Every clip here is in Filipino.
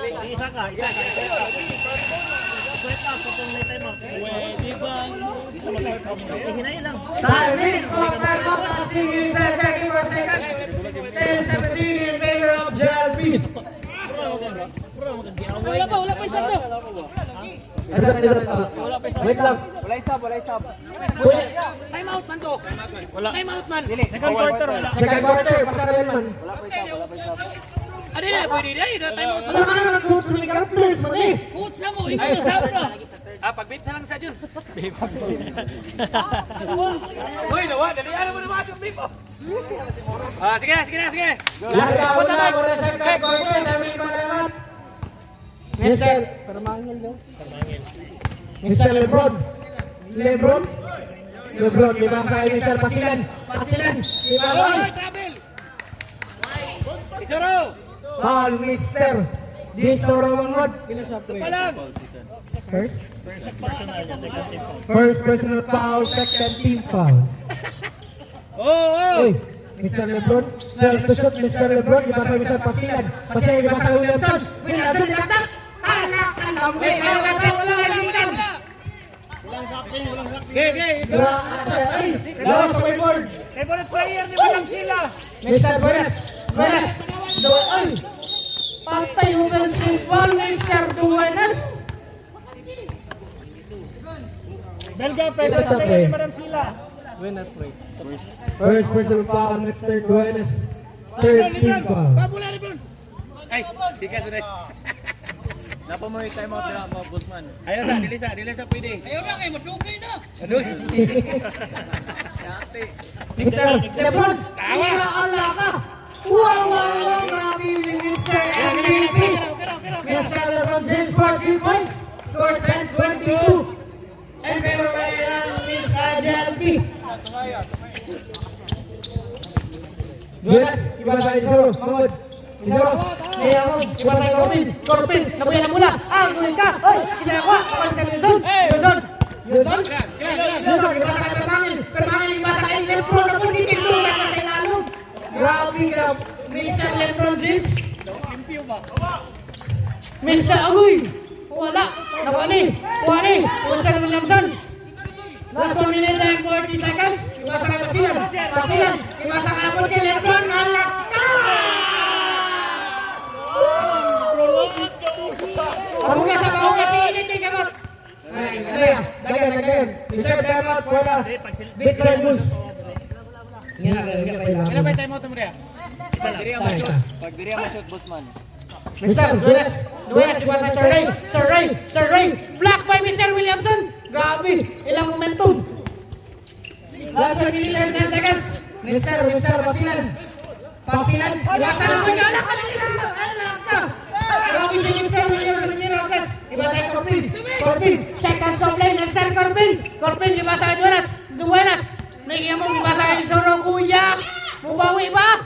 Isa ka. Pwede ba? Hinayin lang. Timing of time lasting is 30 seconds. 10-17 in favor of JLP. Wala pa isa to. Wait lang. Wala isab. Time out man to. Wala. Time out man. Second quarter, wala. Second quarter, basta ka rin man. Wala pa isab. Ano na, pwede na. Time out. Wala ka naman coach, may ka please, man eh. Coach na mo. Ikaw sa na. Pagbit na lang sa dyan. Uy, nawa. Dalihan mo naman yung beef. Sige. Laga muna sa second quarter, daming malamat. Mr. Mr. Lebron, lima sa Mr. Pasilan, Travel. Isoro. Paul, Mr. Disoro Mangod. Palang. First personal foul, second team foul. Oh. Uy, Mr. Lebron, well to shoot Mr. Lebron, di ba sa Mr. Pasilan? Pasilan, di ba sa Williamson? Williamson, dinatak! Alam, Wala. Lawas sa whiteboard. Favorite player ni Madam Sila. Mr. Buenas, doon. Patay offensive foul, Mr. Buenas. Belga, favorite player ni Madam Sila. First personal foul, Mr. Buenas. Third team foul. Babula Lebron. Ay, di ka sunod. Napa mo yung time out nila mga bossman. Ayaw sa, dili sa pwede. Ayaw na kayo, madugay na. Mr. Lebron, inaala ka. Wow, nakibig Mr. MVP. Mr. Lebron James 14 points, score 10-22. And pero kailan Miss JLP. Jonas, iba sa Isoro, Mangod. Isoro, Mayamon, iba sa Corpin, nabuyan mula. Guhin ka, oy, isa ako, kapag ka Luzon, iba sa Permangin, iba sa Lebron, na kung dito na kailangan. Grabe ka, Mr. Lebron James. Mr. Agoy, wala, nawali, Mr. Williamson. Last 1 minute and 40 seconds, iba sa Pasilan, iba sa kapot kay Lebron, alak ka! Pamugas, piniti ka mat! Dagan. Mr. Dermot, wala. Bitcoin boost. Kailan ba yung time out mo rin? Pag diri mo shoot bossman. Mr. Duenas, iba sa Sir Ray, block by Mr. Williamson. Grabe, ilang momentum. Last 1 minute and 10 seconds. Mr. Pasilan, iba sa naman ka, alak ka! Grabe si Mr. Williamson, iba sa Corpin, second stop lane, Mr. Corpin, iba sa Duenas, nagyan mo, iba sa Isoro, kuya, mubawi ba?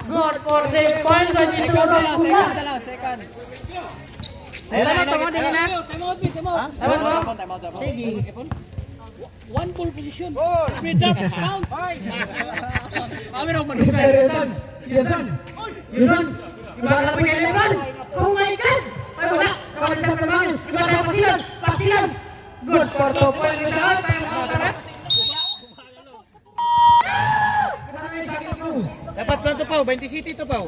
Good for the point, Isoro, kuya. Ayun na, tamo din na. Time out. Sige. One ball position. May drop count. Amin ako Williamson, iba na kay Lebron. Oh my God! Ay wala, kawal sa Permangin, iba sa Pasilan. Good for 2 points with the all-time out. Dapat kwanto pa, 20 city to pa.